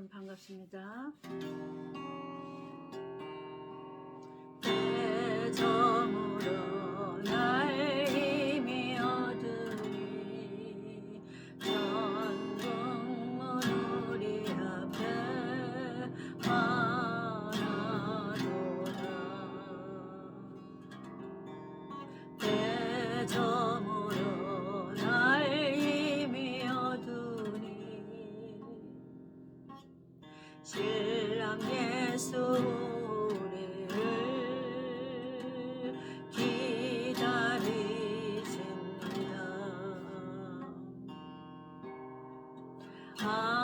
여러분 반갑습니다. 대저물어 나의 힘이 얻으리 전국문 우리 앞에 환하도다. 대저물어 나의 힘이 얻으니 신랑 예수 우리를 기다리신다. 아멘.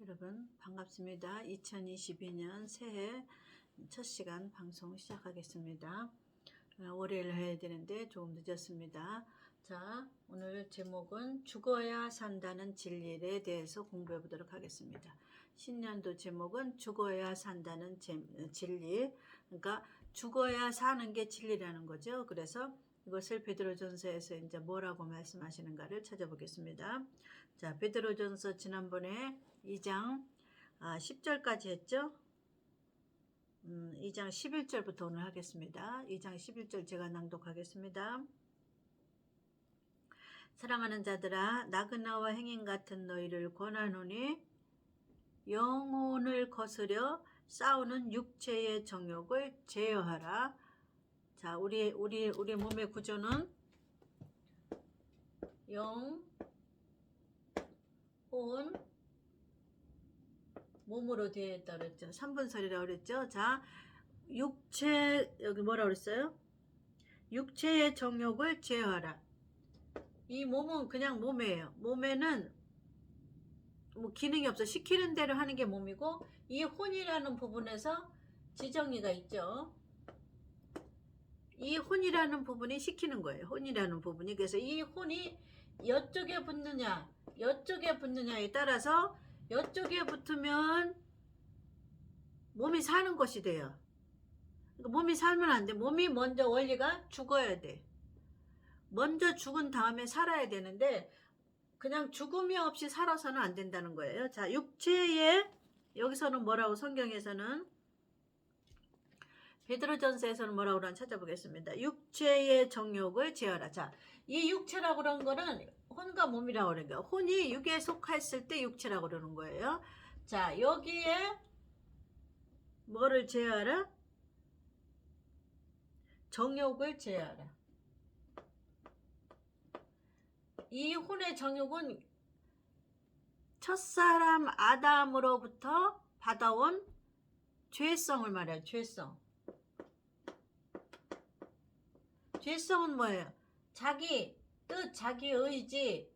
여러분 반갑습니다. 2022년 새해 첫 시간 방송 시작하겠습니다. 월요일 해야 되는데 조금 늦었습니다. 자, 오늘 제목은 죽어야 산다는 진리에 대해서 공부해 보도록 하겠습니다. 신년도 제목은 죽어야 산다는 진리. 그러니까 죽어야 사는 게 진리라는 거죠. 그래서 이것을 베드로전서에서 이제 뭐라고 말씀하시는가를 찾아보겠습니다. 자, 베드로전서 지난번에 2장 10절까지 했죠. 2장 11절부터 오늘 하겠습니다. 2장 11절 제가 낭독하겠습니다. 사랑하는 자들아, 나그나와 행인 같은 너희를 권하노니 영혼을 거스려 싸우는 육체의 정욕을 제어하라. 자, 우리 몸의 구조는 영, 혼, 몸으로 되어 있다 그랬죠. 3분설이라고 그랬죠. 자, 육체, 여기 뭐라 그랬어요? 육체의 정욕을 제어하라. 이 몸은 그냥 몸이에요. 몸에는 뭐 기능이 없어. 시키는 대로 하는 게 몸이고, 이 혼이라는 부분에서 지정의가 있죠. 이 혼이라는 부분이 시키는 거예요. 혼이라는 부분이. 그래서 이 혼이 이쪽에 붙느냐, 이쪽에 붙느냐에 따라서 이쪽에 붙으면 몸이 사는 것이 돼요. 그러니까 몸이 살면 안 돼. 몸이 먼저 원리가 죽어야 돼. 먼저 죽은 다음에 살아야 되는데 그냥 죽음이 없이 살아서는 안 된다는 거예요. 자, 육체에 여기서는 뭐라고 성경에서는 베드로전서에서는 뭐라고 그러나 찾아보겠습니다. 육체의 정욕을 제어하라. 자, 이 육체라고 그러는 거는 혼과 몸이라고 그러는 거예요. 혼이 육에 속했을 때 육체라고 그러는 거예요. 자, 여기에 뭐를 제어하라? 정욕을 제어하라. 이 혼의 정욕은 첫사람 아담으로부터 받아온 죄성을 말해요. 죄성. 죄성은 뭐예요? 자기 뜻, 자기 의지,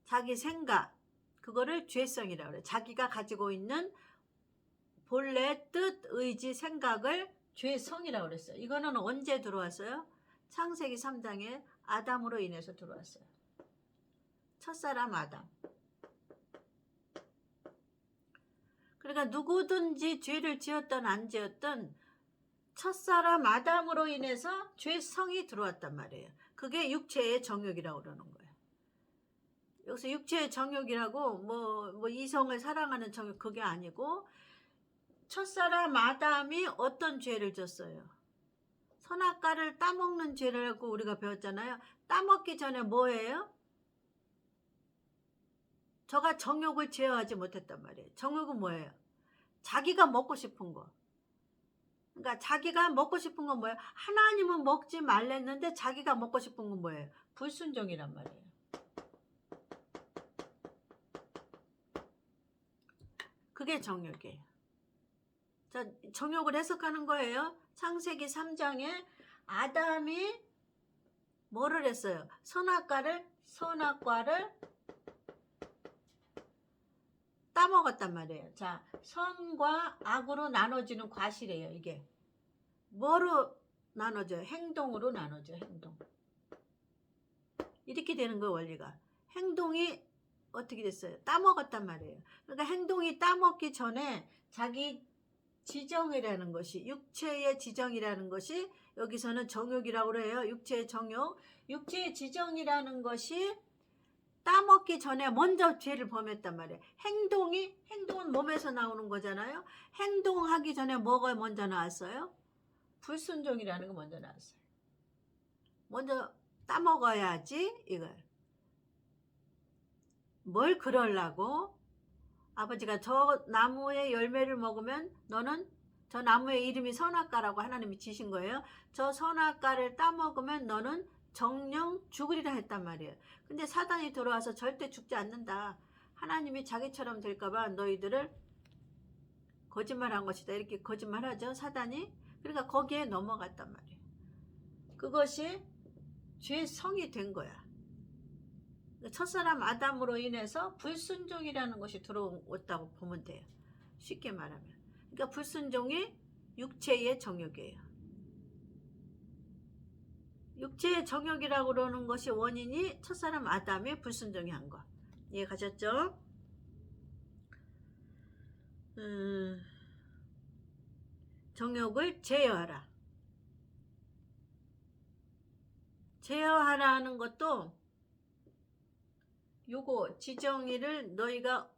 자기 생각, 그거를 죄성이라고 그래요. 자기가 가지고 있는 본래 뜻, 의지, 생각을 죄성이라고 그랬어요. 이거는 언제 들어왔어요? 창세기 3장에 아담으로 인해서 들어왔어요. 첫사람 아담. 그러니까 누구든지 죄를 지었든 안 지었든 첫사람 아담으로 인해서 죄성이 들어왔단 말이에요. 그게 육체의 정욕이라고 그러는 거예요. 여기서 육체의 정욕이라고 뭐 이성을 사랑하는 정욕, 그게 아니고 첫사람 아담이 어떤 죄를 졌어요? 선악과를 따먹는 죄를 하고 우리가 배웠잖아요. 따먹기 전에 뭐예요? 저가 정욕을 제어하지 못했단 말이에요. 정욕은 뭐예요? 자기가 먹고 싶은 거. 그러니까 자기가 먹고 싶은 건 뭐예요? 하나님은 먹지 말랬는데 자기가 먹고 싶은 건 뭐예요? 불순종이란 말이에요. 그게 정욕이에요. 자, 정욕을 해석하는 거예요. 창세기 3장에 아담이 뭐를 했어요? 선악과를 따먹었단 말이에요. 자, 선과 악으로 나눠지는 과실이에요. 이게 뭐로 나눠져요? 행동으로 나눠져요. 행동. 이렇게 되는 거예요, 원리가. 행동이 어떻게 됐어요? 따먹었단 말이에요. 그러니까 행동이 따먹기 전에 자기 지정이라는 것이, 육체의 지정이라는 것이, 여기서는 정욕이라고 그래요. 육체의 정욕. 육체의 지정이라는 것이 따먹기 전에 먼저 죄를 범했단 말이에요. 행동은 몸에서 나오는 거잖아요. 행동하기 전에 뭐가 먼저 나왔어요? 불순종이라는 거 먼저 나왔어요. 먼저 따먹어야지, 이걸. 뭘 그러려고? 아버지가 저 나무의 열매를 먹으면 너는, 저 나무의 이름이 선악과라고 하나님이 지신 거예요. 저 선악과를 따먹으면 너는 정령 죽으리라 했단 말이에요. 근데 사단이 들어와서 절대 죽지 않는다. 하나님이 자기처럼 될까봐 너희들을 거짓말한 것이다. 이렇게 거짓말하죠, 사단이. 그러니까 거기에 넘어갔단 말이에요. 그것이 죄성이 된 거야. 첫사람 아담으로 인해서 불순종이라는 것이 들어왔다고 보면 돼요. 쉽게 말하면. 그러니까 불순종이 육체의 정욕이에요. 육체의 정욕이라고 그러는 것이 원인이 첫사람 아담이 불순종이 한 거. 이해 가셨죠? 정욕을 제어하라. 제어하라는 것도 요거 지정의를 너희가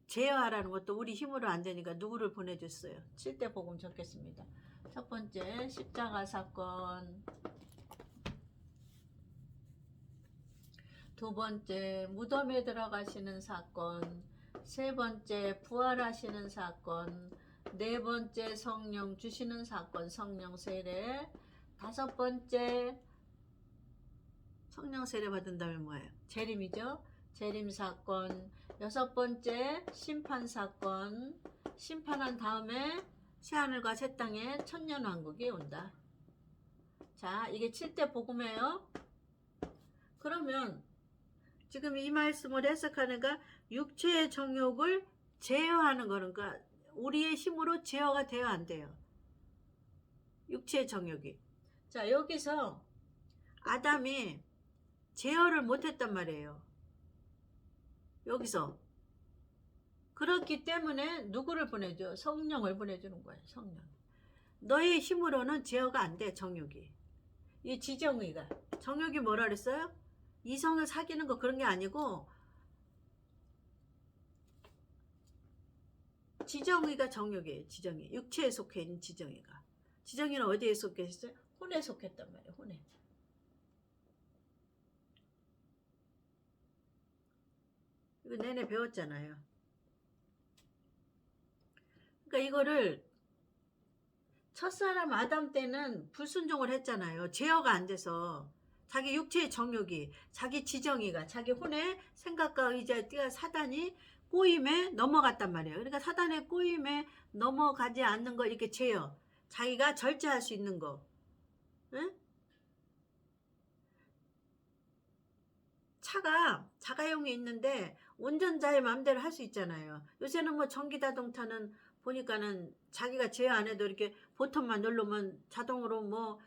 제어하라는 것도 우리 힘으로 안 되니까 누구를 보내줬어요? 7대 복음 적겠습니다. 첫 번째 십자가 사건, 두 번째 무덤에 들어가시는 사건, 세 번째 부활하시는 사건, 네 번째 성령 주시는 사건, 성령 세례, 다섯 번째 성령 세례 받은다면 뭐예요? 재림이죠. 재림 사건, 여섯 번째 심판 사건, 심판한 다음에 새하늘과 새 땅에 천년왕국이 온다. 자, 이게 7대 복음이에요. 그러면 지금 이 말씀을 해석하는가, 육체의 정욕을 제어하는 거는, 그러니까 우리의 힘으로 제어가 돼야 안 돼요. 육체의 정욕이. 자, 여기서 아담이 제어를 못했단 말이에요. 여기서. 그렇기 때문에 누구를 보내줘? 성령을 보내주는 거예요. 성령. 너의 힘으로는 제어가 안 돼, 정욕이. 이 지정의가. 정욕이 뭐라 그랬어요? 이성을 사귀는 거 그런 게 아니고, 지정의가 정욕이에요. 지정의. 육체에 속해 있는 지정의가. 지정의는 어디에 속해 있어요? 혼에 속했단 말이에요. 혼에. 이거 내내 배웠잖아요. 그러니까 이거를 첫사람 아담 때는 불순종을 했잖아요. 제어가 안 돼서. 자기 육체의 정욕이, 자기 지정의가, 자기 혼의 생각과 의지에 뛰어 사단이 꼬임에 넘어갔단 말이에요. 그러니까 사단의 꼬임에 넘어가지 않는 거 이렇게 제어. 자기가 절제할 수 있는 거. 응? 차가 자가용이 있는데 운전자의 마음대로 할 수 있잖아요. 요새는 뭐 전기자동차는 보니까는 자기가 제어 안 해도 이렇게 버튼만 누르면 자동으로 뭐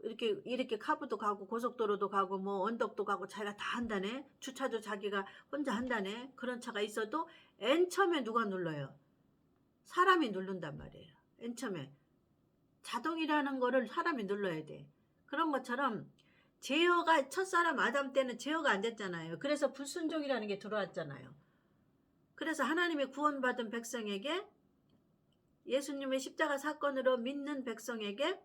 이렇게 카브도 가고 고속도로도 가고 뭐 언덕도 가고 자기가 다 한다네. 주차도 자기가 혼자 한다네. 그런 차가 있어도 맨 처음에 누가 눌러요? 사람이 누른단 말이에요. 맨 처음에. 자동이라는 거를 사람이 눌러야 돼. 그런 것처럼 제어가, 첫사람 아담 때는 제어가 안 됐잖아요. 그래서 불순종이라는 게 들어왔잖아요. 그래서 하나님의 구원받은 백성에게, 예수님의 십자가 사건으로 믿는 백성에게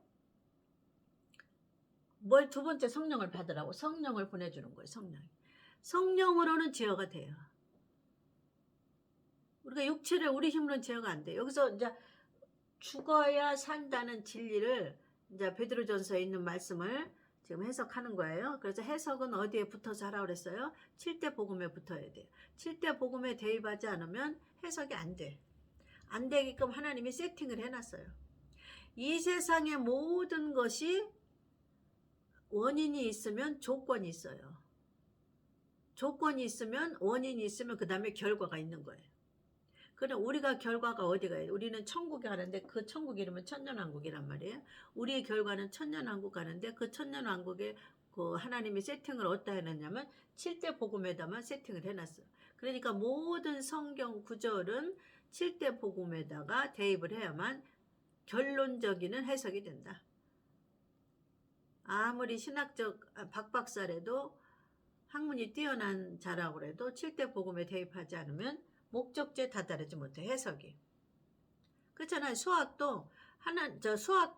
뭘 두 번째 성령을 받으라고, 성령을 보내주는 거예요. 성령으로는 제어가 돼요. 우리가 육체를 우리 힘으로는 제어가 안 돼요. 여기서 이제 죽어야 산다는 진리를 이제 베드로전서에 있는 말씀을 지금 해석하는 거예요. 그래서 해석은 어디에 붙어서 하라고 그랬어요? 7대 복음에 붙어야 돼요. 7대 복음에 대입하지 않으면 해석이 안 돼. 안 되게끔 하나님이 세팅을 해놨어요. 이 세상의 모든 것이 원인이 있으면 조건이 있어요. 조건이 있으면, 원인이 있으면 그 다음에 결과가 있는 거예요. 그럼 우리가 결과가 어디가 있어요? 우리는 천국에 가는데 그 천국 이름은 천년왕국이란 말이에요. 우리의 결과는 천년왕국 가는데 그 천년왕국의 그 하나님이 세팅을 어디다 해놨냐면 7대 복음에다만 세팅을 해놨어요. 그러니까 모든 성경 구절은 7대 복음에다가 대입을 해야만 결론적인 해석이 된다. 아무리 신학적 박박사래도 학문이 뛰어난 자라고 해도 7대 복음에 대입하지 않으면 목적지에 다다르지 못해 해석이. 그렇잖아요. 수학도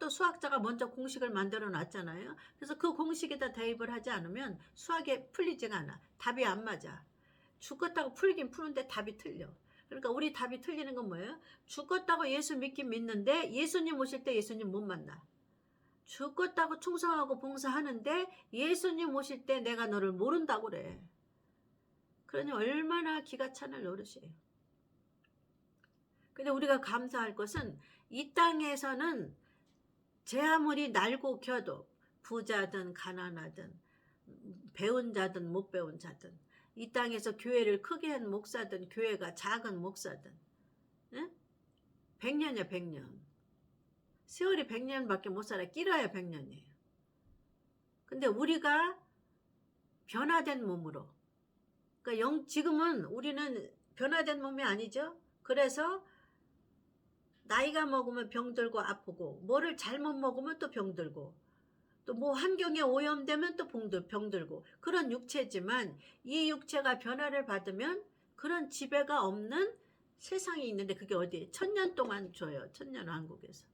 수학자가 먼저 공식을 만들어 놨잖아요. 그래서 그 공식에다 대입을 하지 않으면 수학에 풀리지가 않아. 답이 안 맞아. 죽었다고 풀긴 푸는데 답이 틀려. 그러니까 우리 답이 틀리는 건 뭐예요? 죽었다고 예수 믿긴 믿는데 예수님 오실 때 예수님 못 만나. 죽었다고 충성하고 봉사하는데 예수님 오실 때 내가 너를 모른다고 그래. 그러니 얼마나 기가 찬을 노릇이에요. 근데 우리가 감사할 것은 이 땅에서는 제 아무리 날고 겨도 부자든 가난하든 배운 자든 못 배운 자든 이 땅에서 교회를 크게 한 목사든 교회가 작은 목사든 100년이야 100년. 세월이 100년밖에 못 살아. 길어야 100년이에요. 근데 우리가 변화된 몸으로 그러니까 지금은 우리는 변화된 몸이 아니죠. 그래서 나이가 먹으면 병들고 아프고 뭐를 잘못 먹으면 또 병들고 또 뭐 환경에 오염되면 또 병들고 그런 육체지만 이 육체가 변화를 받으면 그런 지배가 없는 세상이 있는데 그게 어디에 1000년 동안 줘요. 1000년 왕국에서.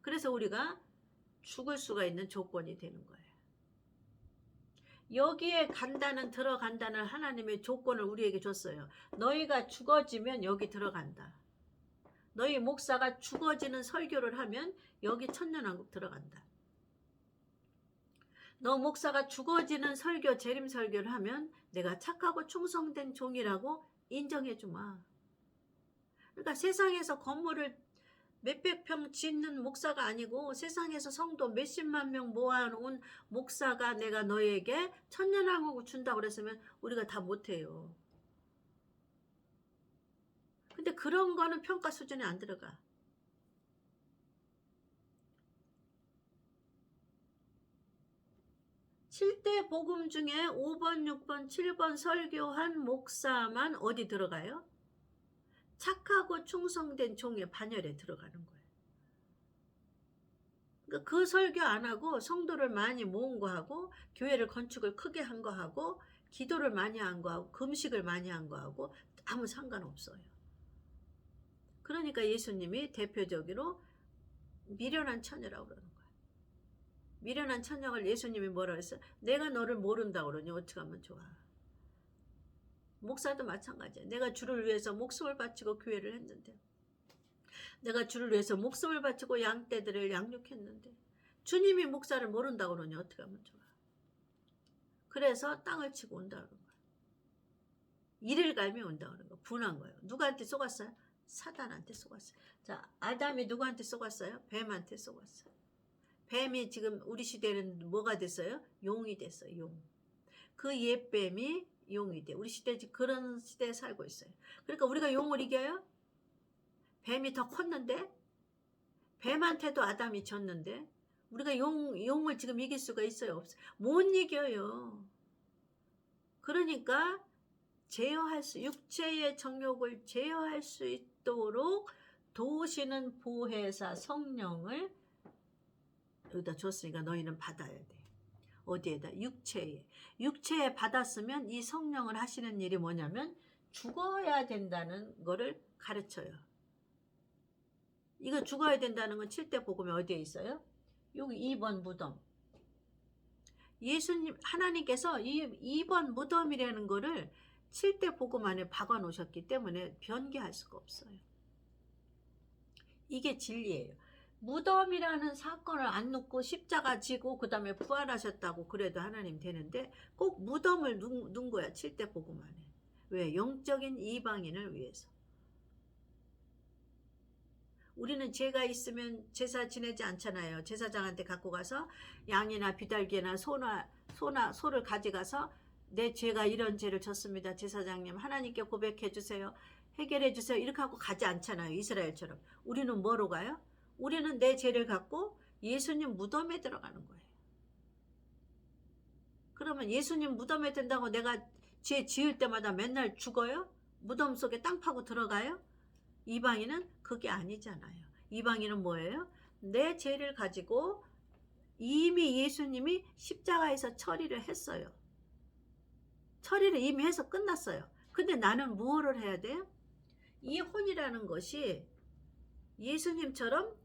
그래서 우리가 죽을 수가 있는 조건이 되는 거예요. 여기에 들어간다는 하나님의 조건을 우리에게 줬어요. 너희가 죽어지면 여기 들어간다. 너희 목사가 죽어지는 설교를 하면 여기 천년왕국 들어간다. 너 목사가 죽어지는 설교, 재림 설교를 하면 내가 착하고 충성된 종이라고 인정해 주마. 그러니까 세상에서 건물을 몇백 평 짓는 목사가 아니고 세상에서 성도 몇십만 명 모아놓은 목사가 내가 너에게 천년왕국을 준다고 그랬으면 우리가 다 못해요. 근데 그런 거는 평가 수준에 안 들어가. (7대) 복음 중에 5번, 6번, 7번 설교한 목사만 어디 들어가요? 착하고 충성된 종의 반열에 들어가는 거예요. 그러니까 그 설교 안 하고 성도를 많이 모은 거 하고 교회를 건축을 크게 한 거 하고 기도를 많이 한 거 하고 금식을 많이 한 거 하고 아무 상관없어요. 그러니까 예수님이 대표적으로 미련한 처녀라고 그러는 거예요. 미련한 처녀를 예수님이 뭐라 그랬어요? 내가 너를 모른다고 그러니 어떻게 하면 좋아. 목사도 마찬가지야. 내가 주를 위해서 목숨을 바치고 교회를 했는데 내가 주를 위해서 목숨을 바치고 양떼들을 양육했는데 주님이 목사를 모른다고 그러니 어떻게 하면 좋아. 그래서 땅을 치고 온다고 그러는 거야. 이를 갈며 온다고 그러는 거야. 분한 거예요. 누구한테 속았어요? 사단한테 속았어요. 자, 아담이 누구한테 속았어요? 뱀한테 속았어요. 뱀이 지금 우리 시대는 뭐가 됐어요? 용이 됐어요. 용. 그 옛뱀이 용이 돼. 우리 시대 그런 시대에 살고 있어요. 그러니까 우리가 용을 이겨요? 뱀이 더 컸는데 뱀한테도 아담이 졌는데 우리가 용을 지금 이길 수가 있어요? 없어요? 못 이겨요. 그러니까 육체의 정욕을 제어할 수 있도록 도우시는 보혜사 성령을 여기다 줬으니까 너희는 받아야 돼. 어디에다? 육체에 받았으면 이 성령을 하시는 일이 뭐냐면 죽어야 된다는 거를 가르쳐요. 이거 죽어야 된다는 건 7대 복음에 어디에 있어요? 여기 2번 무덤. 예수님 하나님께서 이 2번 무덤이라는 거를 7대 복음 안에 박아 놓으셨기 때문에 변개할 수가 없어요. 이게 진리예요. 무덤이라는 사건을 안 놓고 십자가 지고 그 다음에 부활하셨다고 그래도 하나님 되는데 꼭 무덤을 눈 거야. 7대 복음 안에. 왜? 영적인 이방인을 위해서. 우리는 죄가 있으면 제사 지내지 않잖아요. 제사장한테 갖고 가서 양이나 비둘기나 소를 가져가서 내 죄가 이런 죄를 졌습니다. 제사장님 하나님께 고백해 주세요. 해결해 주세요. 이렇게 하고 가지 않잖아요. 이스라엘처럼. 우리는 뭐로 가요? 우리는 내 죄를 갖고 예수님 무덤에 들어가는 거예요. 그러면 예수님 무덤에 든다고 내가 죄 지을 때마다 맨날 죽어요? 무덤 속에 땅 파고 들어가요? 이방인은 그게 아니잖아요. 이방인은 뭐예요? 내 죄를 가지고 이미 예수님이 십자가에서 처리를 했어요. 처리를 이미 해서 끝났어요. 근데 나는 무엇을 해야 돼요? 이 혼이라는 것이 예수님처럼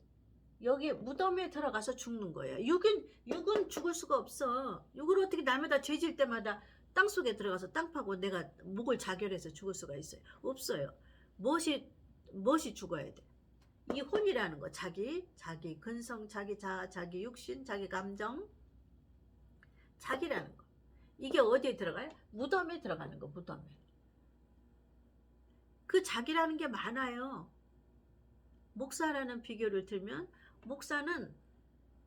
여기 무덤에 들어가서 죽는 거예요. 육은 죽을 수가 없어. 육을 어떻게 날마다 죄질 때마다 땅속에 들어가서 땅 파고 내가 목을 자결해서 죽을 수가 있어요? 없어요. 무엇이 죽어야 돼? 이 혼이라는 거, 자기 근성, 자기 자아, 자기 육신, 자기 감정, 자기라는 거. 이게 어디에 들어가요? 무덤에 들어가는 거, 무덤에. 그 자기라는 게 많아요. 목사라는 비교를 들면 목사는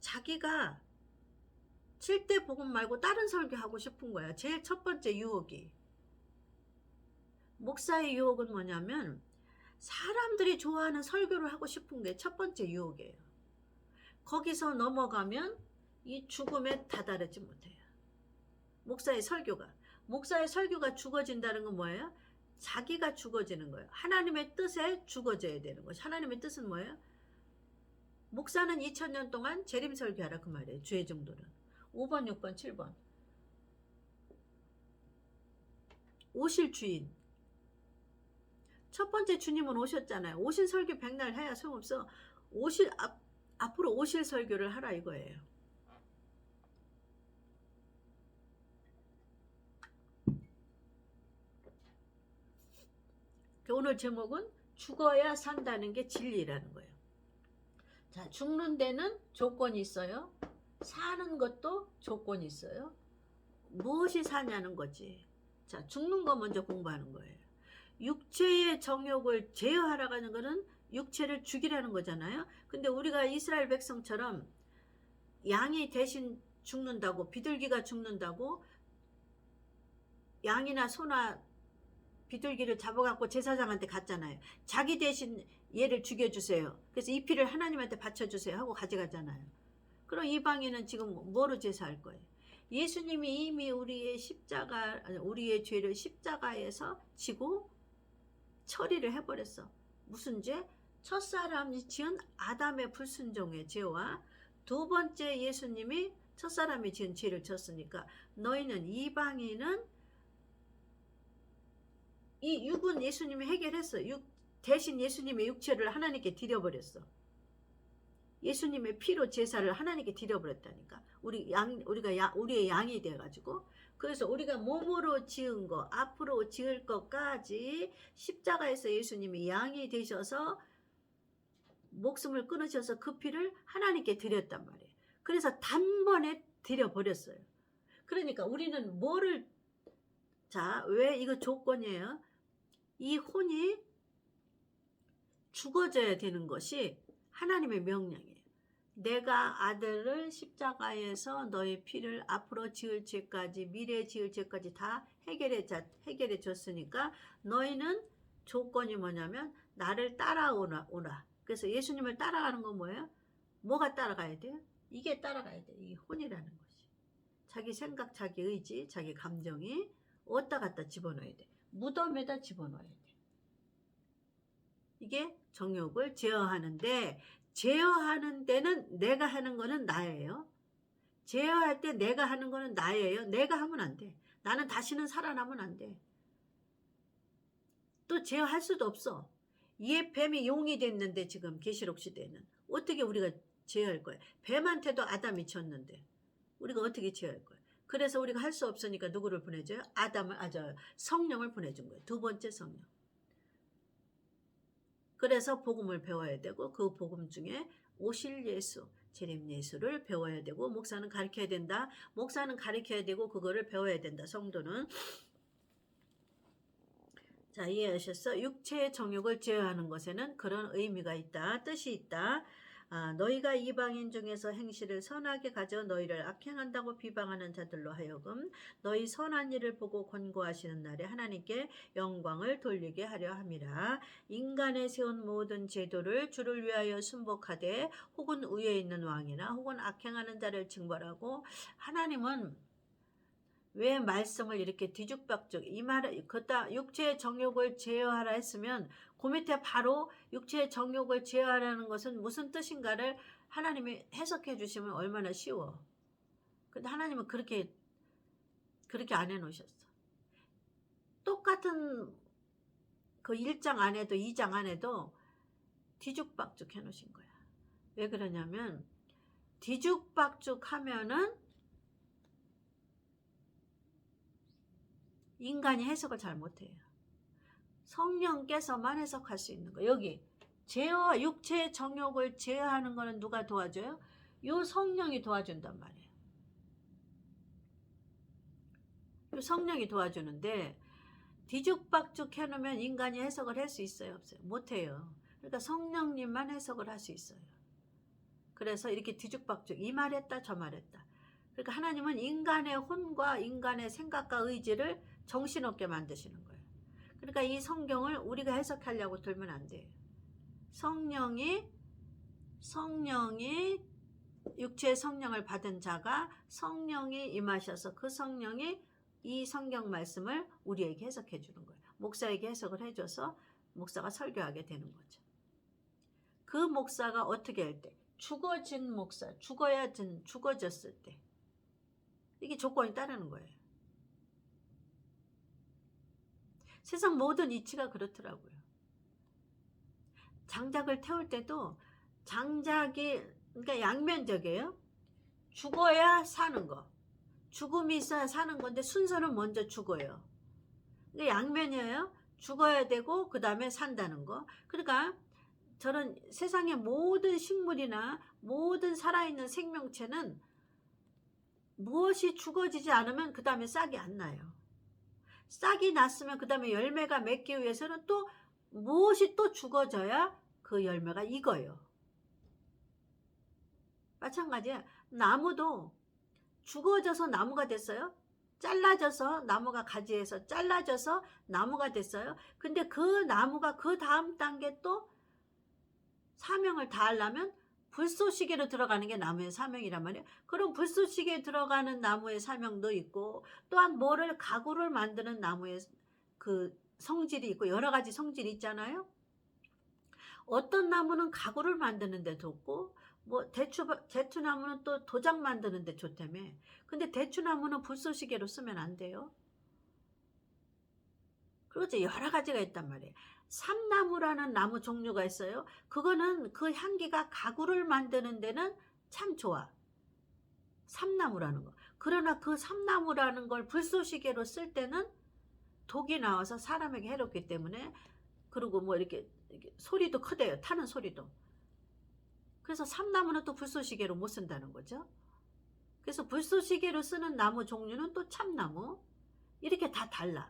자기가 7대 복음 말고 다른 설교하고 싶은 거야. 제일 첫 번째 유혹이. 목사의 유혹은 뭐냐면 사람들이 좋아하는 설교를 하고 싶은 게 첫 번째 유혹이에요. 거기서 넘어가면 이 죽음에 다다르지 못해요. 목사의 설교가 죽어진다는 건 뭐예요? 자기가 죽어지는 거예요. 하나님의 뜻에 죽어져야 되는 거죠. 하나님의 뜻은 뭐예요? 목사는 2000년 동안 재림 설교하라 그 말이에요. 주의 정도는. 5번, 6번, 7번. 오실 주인. 첫 번째 주님은 오셨잖아요. 오신 설교 백날 해야 소용없어. 앞으로 오실 설교를 하라 이거예요. 오늘 제목은 죽어야 산다는 게 진리라는 거예요. 자, 죽는 데는 조건이 있어요. 사는 것도 조건이 있어요. 무엇이 사냐는 거지. 자, 죽는 거 먼저 공부하는 거예요. 육체의 정욕을 제어하라고 하는 거는 육체를 죽이라는 거잖아요. 근데 우리가 이스라엘 백성처럼 양이 대신 죽는다고, 비둘기가 죽는다고 양이나 소나 비둘기를 잡아갖고 제사장한테 갔잖아요. 자기 대신 얘를 죽여주세요. 그래서 이 피를 하나님한테 바쳐주세요 하고 가져가잖아요. 그럼 이방인은 지금 뭐로 제사할 거예요? 예수님이 이미 우리의 죄를 십자가에서 지고 처리를 해버렸어. 무슨 죄? 첫사람이 지은 아담의 불순종의 죄와 두 번째 예수님이 첫사람이 지은 죄를 졌으니까 너희는 이방인은 이 육은 예수님이 해결했어. 대신 예수님의 육체를 하나님께 드려버렸어. 예수님의 피로 제사를 하나님께 드려버렸다니까. 우리의 양이 돼가지고. 그래서 우리가 몸으로 지은 거, 앞으로 지을 것까지 십자가에서 예수님이 양이 되셔서 목숨을 끊으셔서 그 피를 하나님께 드렸단 말이에요. 그래서 단번에 드려버렸어요. 그러니까 우리는 왜 이거 조건이에요? 이 혼이 죽어져야 되는 것이 하나님의 명령이에요. 내가 아들을 십자가에서 너의 피를 앞으로 지을 죄까지 미래 지을 죄까지 다 해결해 줬으니까 너희는 조건이 뭐냐면 나를 따라오라. 그래서 예수님을 따라가는 건 뭐예요? 뭐가 따라가야 돼요? 이게 따라가야 돼. 이 혼이라는 것이. 자기 생각, 자기 의지, 자기 감정이 어디다 갖다 집어넣어야 돼. 무덤에다 집어넣어야 돼. 이게 정욕을 제어하는데 제어하는 데는 내가 하는 거는 나예요. 제어할 때 내가 하는 거는 나예요. 내가 하면 안 돼. 나는 다시는 살아나면 안 돼. 또 제어할 수도 없어. 얘 뱀이 용이 됐는데 지금 계시록 시대는 어떻게 우리가 제어할 거야? 뱀한테도 아담이 쳤는데 우리가 어떻게 제어할 거야? 그래서 우리가 할 수 없으니까 누구를 보내줘요? 성령을 보내준 거예요. 두 번째 성령. 그래서 복음을 배워야 되고 그 복음 중에 오실 예수, 재림 예수를 배워야 되고 목사는 가르쳐야 된다. 목사는 가르쳐야 되고 그거를 배워야 된다. 성도는. 자, 이해하셨어? 육체의 정욕을 제어하는 것에는 그런 의미가 있다. 뜻이 있다. 너희가 이방인 중에서 행실을 선하게 가져 너희를 악행한다고 비방하는 자들로 하여금 너희 선한 일을 보고 권고하시는 날에 하나님께 영광을 돌리게 하려 함이라. 인간의 세운 모든 제도를 주를 위하여 순복하되 혹은 위에 있는 왕이나 혹은 악행하는 자를 징벌하고 하나님은 왜 말씀을 이렇게 뒤죽박죽 이 말을 그다 육체의 정욕을 제어하라 했으면 그 밑에 바로 육체의 정욕을 제어하라는 것은 무슨 뜻인가를 하나님이 해석해 주시면 얼마나 쉬워. 근데 하나님은 그렇게 안 해놓으셨어. 똑같은 그 1장 안에도 2장 안에도 뒤죽박죽 해놓으신 거야. 왜 그러냐면 뒤죽박죽 하면은 인간이 해석을 잘 못해요. 성령께서만 해석할 수 있는 거예요. 여기 제어, 육체의 정욕을 제어하는 거는 누가 도와줘요? 요 성령이 도와준단 말이에요. 요 성령이 도와주는데 뒤죽박죽 해놓으면 인간이 해석을 할 수 있어요? 없어요? 못해요. 그러니까 성령님만 해석을 할 수 있어요. 그래서 이렇게 뒤죽박죽 이 말했다 저 말했다. 그러니까 하나님은 인간의 혼과 인간의 생각과 의지를 정신없게 만드시는 거예요. 그러니까 이 성경을 우리가 해석하려고 들면 안 돼요. 성령이 육체의 성령을 받은 자가 성령이 임하셔서 그 성령이 이 성경 말씀을 우리에게 해석해 주는 거예요. 목사에게 해석을 해줘서 목사가 설교하게 되는 거죠. 그 목사가 어떻게 할 때? 죽어진 목사, 죽어졌을 때. 이게 조건이 따르는 거예요. 세상 모든 이치가 그렇더라고요. 장작을 태울 때도 장작이 그러니까 양면적이에요. 죽어야 사는 거. 죽음이 있어야 사는 건데 순서는 먼저 죽어요. 그러니까 양면이에요. 죽어야 되고 그 다음에 산다는 거. 그러니까 저는 세상의 모든 식물이나 모든 살아있는 생명체는 무엇이 죽어지지 않으면 그 다음에 싹이 안 나요. 싹이 났으면 그 다음에 열매가 맺기 위해서는 또 무엇이 또 죽어져야 그 열매가 익어요. 마찬가지야. 나무도 죽어져서 나무가 됐어요. 잘라져서 나무가 가지에서 잘라져서 나무가 됐어요. 근데 그 나무가 그 다음 단계 또 사명을 다하려면 불쏘시개로 들어가는 게 나무의 사명이란 말이에요. 그럼 불쏘시개에 들어가는 나무의 사명도 있고 또한 뭐를 가구를 만드는 나무의 그 성질이 있고 여러 가지 성질이 있잖아요. 어떤 나무는 가구를 만드는 데 좋고 뭐 대추나무는 또 도장 만드는 데 좋다며. 근데 대추나무는 불쏘시개로 쓰면 안 돼요. 그리고 여러 가지가 있단 말이에요. 삼나무라는 나무 종류가 있어요. 그거는 그 향기가 가구를 만드는 데는 참 좋아. 삼나무라는 거. 그러나 그 삼나무라는 걸 불쏘시개로 쓸 때는 독이 나와서 사람에게 해롭기 때문에 그리고 뭐 이렇게 소리도 크대요. 타는 소리도. 그래서 삼나무는 또 불쏘시개로 못 쓴다는 거죠. 그래서 불쏘시개로 쓰는 나무 종류는 또 참나무. 이렇게 다 달라.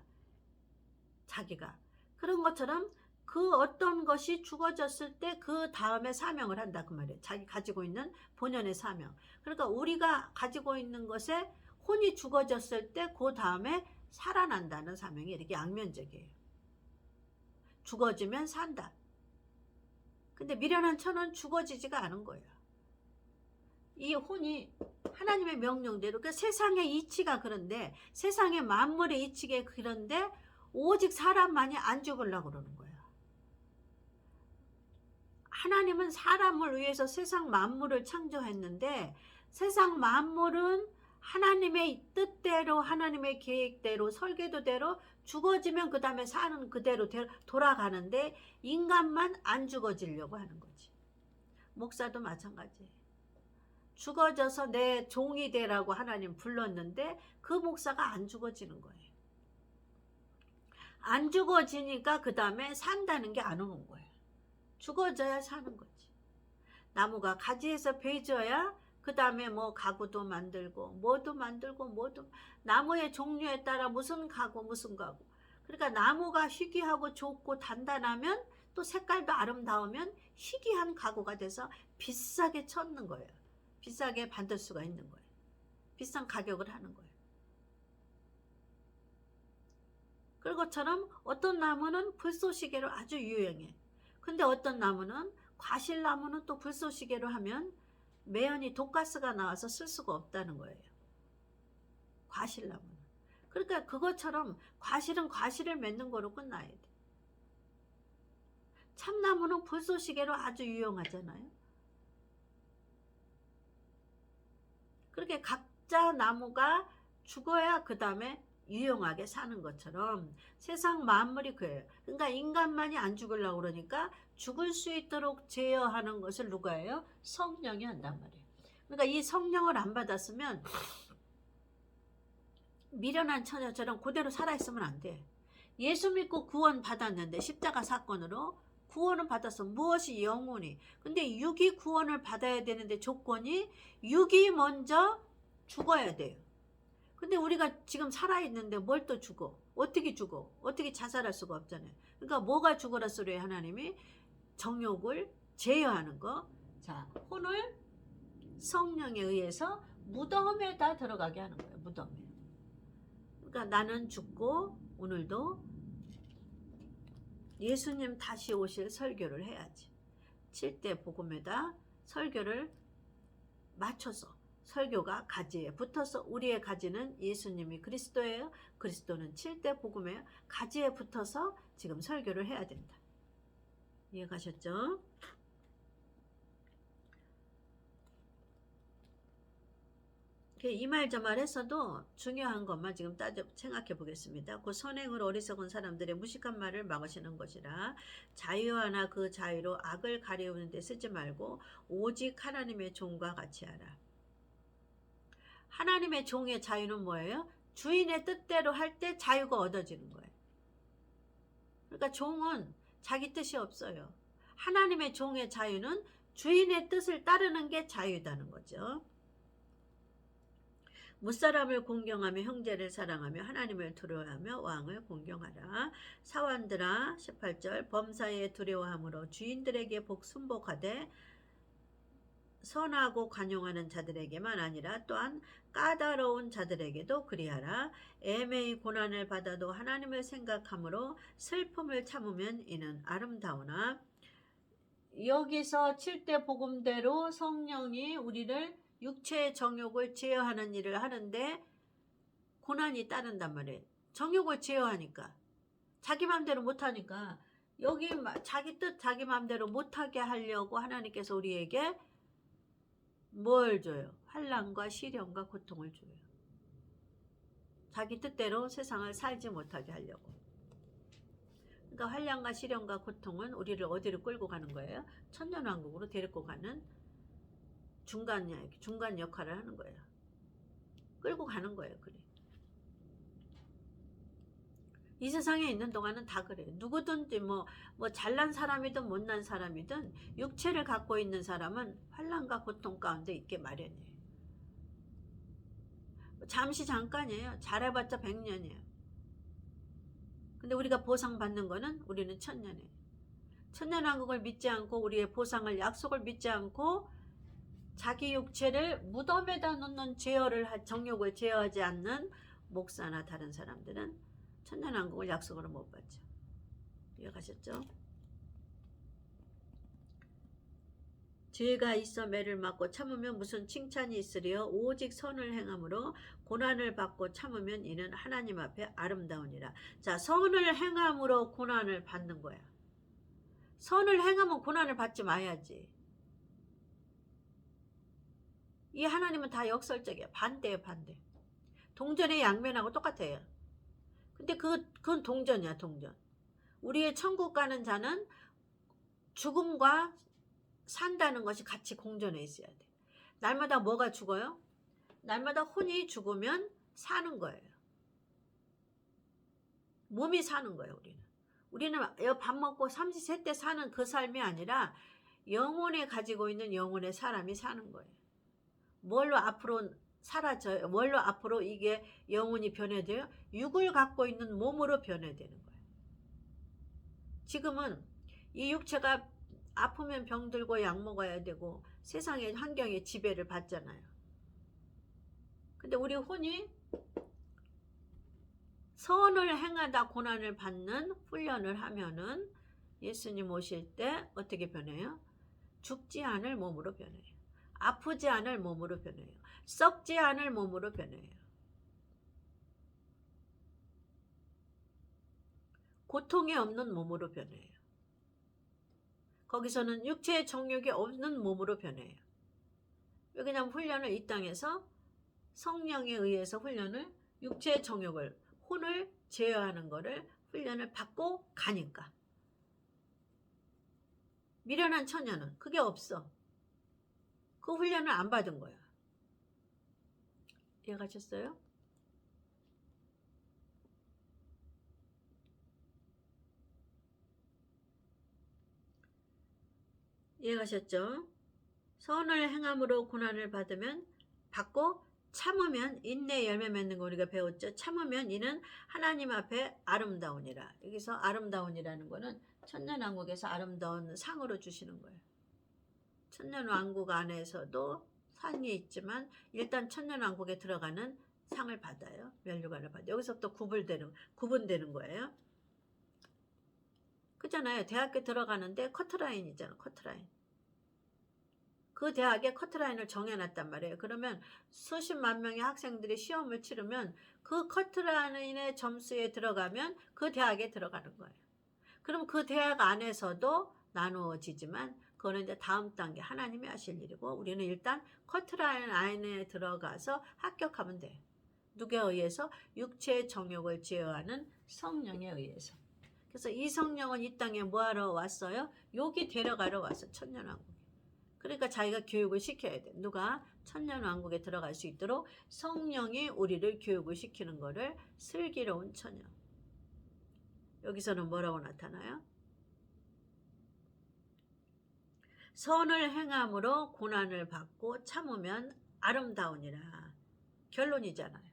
자기가. 그런 것처럼 그 어떤 것이 죽어졌을 때 그 다음에 사명을 한다 그 말이에요. 자기 가지고 있는 본연의 사명. 그러니까 우리가 가지고 있는 것에 혼이 죽어졌을 때 그 다음에 살아난다는 사명이 이렇게 양면적이에요. 죽어지면 산다. 근데 미련한 천은 죽어지지가 않은 거예요. 이 혼이 하나님의 명령대로 그 세상의 이치가 그런데 세상의 만물의 이치가 그런데 오직 사람만이 안 죽으려고 그러는 거예요. 하나님은 사람을 위해서 세상 만물을 창조했는데 세상 만물은 하나님의 뜻대로 하나님의 계획대로 설계도대로 죽어지면 그 다음에 사는 그대로 돌아가는데 인간만 안 죽어지려고 하는 거지. 목사도 마찬가지예요. 죽어져서 내 종이 되라고 하나님 불렀는데 그 목사가 안 죽어지는 거예요. 안 죽어지니까 그 다음에 산다는 게 안 오는 거예요. 죽어져야 사는 거지. 나무가 가지에서 베져야 그 다음에 뭐 가구도 만들고 뭐도 만들고 뭐도 나무의 종류에 따라 무슨 가구 무슨 가구. 그러니까 나무가 희귀하고 좋고 단단하면 또 색깔도 아름다우면 희귀한 가구가 돼서 비싸게 쳤는 거예요. 비싸게 받을 수가 있는 거예요. 비싼 가격을 하는 거예요. 그런 것처럼 어떤 나무는 불쏘시개로 아주 유용해. 근데 어떤 나무는 과실나무는 또 불쏘시개로 하면 매연이 독가스가 나와서 쓸 수가 없다는 거예요. 과실나무는. 그러니까 그것처럼 과실은 과실을 맺는 거로 끝나야 돼. 참나무는 불쏘시개로 아주 유용하잖아요. 그렇게 각자 나무가 죽어야 그 다음에 유용하게 사는 것처럼 세상 만물이 그래요. 그러니까 인간만이 안 죽으려고 그러니까 죽을 수 있도록 제어하는 것을 누가 해요? 성령이 한단 말이에요. 그러니까 이 성령을 안 받았으면 미련한 처녀처럼 그대로 살아있으면 안 돼. 예수 믿고 구원 받았는데 십자가 사건으로 구원을 받았어. 무엇이 영혼이. 근데 육이 구원을 받아야 되는데 조건이 육이 먼저 죽어야 돼요. 근데 우리가 지금 살아있는데 뭘 또 죽어? 어떻게 죽어? 어떻게 자살할 수가 없잖아요. 그러니까 뭐가 죽어라 소리예요? 하나님이 정욕을 제어하는 거. 자, 혼을 성령에 의해서 무덤에다 들어가게 하는 거예요. 무덤에. 그러니까 나는 죽고 오늘도 예수님 다시 오실 설교를 해야지. 7대 복음에다 설교를 맞춰서 설교가 가지에 붙어서 우리의 가지는 예수님이 그리스도예요. 그리스도는 7대 복음이에요. 가지에 붙어서 지금 설교를 해야 된다. 이해가셨죠? 이 말 저 말 했어도 중요한 것만 지금 생각해 보겠습니다. 그 선행으로 어리석은 사람들의 무식한 말을 막으시는 것이라 자유하나 그 자유로 악을 가리우는 데 쓰지 말고 오직 하나님의 종과 같이 하라. 하나님의 종의 자유는 뭐예요? 주인의 뜻대로 할 때 자유가 얻어지는 거예요. 그러니까 종은 자기 뜻이 없어요. 하나님의 종의 자유는 주인의 뜻을 따르는 게 자유다는 거죠. 무사람을 공경하며 형제를 사랑하며 하나님을 두려워하며 왕을 공경하라. 사환들아 18절 범사에 두려워함으로 주인들에게 순복하되 선하고 관용하는 자들에게만 아니라 또한 까다로운 자들에게도 그리하라. 애매히 고난을 받아도 하나님을 생각함으로 슬픔을 참으면 이는 아름다우나. 여기서 7대 복음대로 성령이 우리를 육체의 정욕을 제어하는 일을 하는데 고난이 따른단 말이에요. 정욕을 제어하니까 자기 마음대로 못하니까 여기 자기 뜻 자기 마음대로 못하게 하려고 하나님께서 우리에게 뭘 줘요? 환난과 시련과 고통을 줘요. 자기 뜻대로 세상을 살지 못하게 하려고. 그러니까 환난과 시련과 고통은 우리를 어디로 끌고 가는 거예요? 천년왕국으로 데리고 가는 중간 역할을 하는 거예요. 끌고 가는 거예요. 그래. 이 세상에 있는 동안은 다 그래요. 누구든지 뭐 잘난 사람이든 못난 사람이든 육체를 갖고 있는 사람은 환난과 고통 가운데 있게 마련이에요. 잠시 잠깐이에요. 잘해봤자 100년이에요. 근데 우리가 보상받는 거는 우리는 천년이에요. 천년왕국을 믿지 않고 우리의 보상을 약속을 믿지 않고 자기 육체를 무덤에다 놓는 정욕을 제어하지 않는 목사나 다른 사람들은 천년왕국을 약속으로 못 받죠. 이해가셨죠? 죄가 있어 매를 맞고 참으면 무슨 칭찬이 있으리요? 오직 선을 행함으로 고난을 받고 참으면 이는 하나님 앞에 아름다우니라. 자, 선을 행함으로 고난을 받는 거야. 선을 행하면 고난을 받지 마야지. 이 하나님은 다 역설적이야. 반대예요, 반대. 동전의 양면하고 똑같아요. 근데 그건 동전이야, 동전. 우리의 천국 가는 자는 죽음과 산다는 것이 같이 공존해 있어야 돼. 날마다 뭐가 죽어요? 날마다 혼이 죽으면 사는 거예요. 몸이 사는 거예요, 우리는 밥 먹고 삼시세때 사는 그 삶이 아니라 영혼에 가지고 있는 영혼의 사람이 사는 거예요. 뭘로 앞으로 사라져요? 뭘로 앞으로 이게 영혼이 변해돼요? 육을 갖고 있는 몸으로 변해되는 거예요. 지금은 이 육체가 아프면 병들고 약 먹어야 되고 세상의 환경의 지배를 받잖아요. 근데 우리 혼이 선을 행하다 고난을 받는 훈련을 하면은 예수님 오실 때 어떻게 변해요? 죽지 않을 몸으로 변해요. 아프지 않을 몸으로 변해요. 썩지 않을 몸으로 변해요. 고통이 없는 몸으로 변해요. 거기서는 육체의 정욕이 없는 몸으로 변해요. 왜냐하면 훈련을 이 땅에서 성령에 의해서 훈련을 육체의 정욕을 혼을 제어하는 거를 훈련을 받고 가니까. 미련한 처녀는 그게 없어. 그 훈련을 안 받은 거야. 이해가셨어요? 이해가셨죠? 선을 행함으로 고난을 받고 참으면 인내 열매 맺는 거 우리가 배웠죠. 참으면 이는 하나님 앞에 아름다우니라. 여기서 아름다우니라는 거는 천년왕국에서 아름다운 상으로 주시는 거예요. 천년왕국 안에서도 상이 있지만 일단 천년왕국에 들어가는 상을 받아요. 면류관을 받아요. 여기서부터 구분되는 거예요. 그잖아요. 대학교 들어가는데 커트라인이잖아. 커트라인. 그 대학에 커트라인을 정해놨단 말이에요. 그러면 수십만 명의 학생들이 시험을 치르면 그 커트라인의 점수에 들어가면 그 대학에 들어가는 거예요. 그럼 그 대학 안에서도 나누어지지만 그거는 이제 다음 단계 하나님이 하실 일이고 우리는 일단 커트라인 안에 들어가서 합격하면 돼요. 누구에 의해서? 육체의 정욕을 제어하는 성령에 의해서. 그래서 이 성령은 이 땅에 뭐하러 왔어요? 여기 데려가러 왔어. 천년왕국. 그러니까 자기가 교육을 시켜야 돼. 누가? 천년왕국에 들어갈 수 있도록 성령이 우리를 교육을 시키는 거를 슬기로운 처녀. 여기서는 뭐라고 나타나요? 선을 행함으로 고난을 받고 참으면 아름다우니라. 결론이잖아요.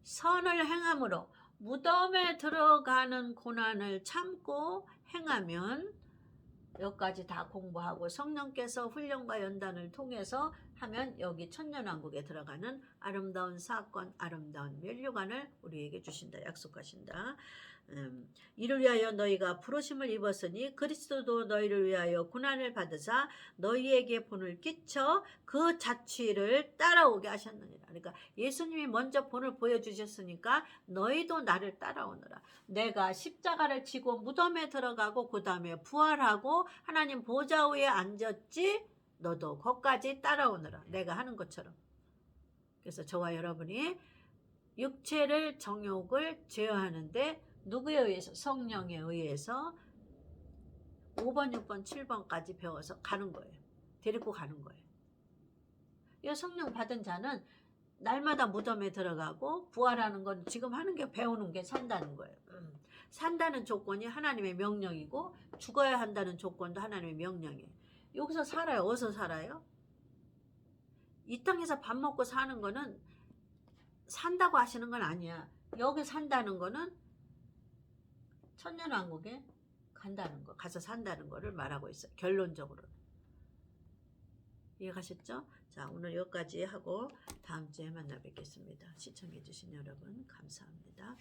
선을 행함으로 무덤에 들어가는 고난을 참고 행하면 여기까지 다 공부하고 성령께서 훈련과 연단을 통해서 하면 여기 천년왕국에 들어가는 아름다운 사건, 아름다운 면류관을 우리에게 주신다. 약속하신다. 이를 위하여 너희가 부르심을 입었으니 그리스도도 너희를 위하여 고난을 받으사 너희에게 본을 끼쳐 그 자취를 따라오게 하셨느니라. 그러니까 예수님이 먼저 본을 보여주셨으니까 너희도 나를 따라오너라. 내가 십자가를 지고 무덤에 들어가고 그 다음에 부활하고 하나님 보좌 위에 앉았지 너도 거기까지 따라오너라. 내가 하는 것처럼. 그래서 저와 여러분이 육체를 정욕을 제어하는데 누구에 의해서? 성령에 의해서 5번, 6번, 7번까지 배워서 가는 거예요. 데리고 가는 거예요. 이 성령 받은 자는 날마다 무덤에 들어가고 부활하는 건 지금 하는 게 배우는 게 산다는 거예요. 산다는 조건이 하나님의 명령이고 죽어야 한다는 조건도 하나님의 명령이에요. 여기서 살아요. 어디서 살아요? 이 땅에서 밥 먹고 사는 거는 산다고 하시는 건 아니야. 여기 산다는 거는 천년왕국에 간다는 거, 가서 산다는 거를 말하고 있어요. 결론적으로. 이해가셨죠? 자, 오늘 여기까지 하고 다음 주에 만나 뵙겠습니다. 시청해주신 여러분 감사합니다.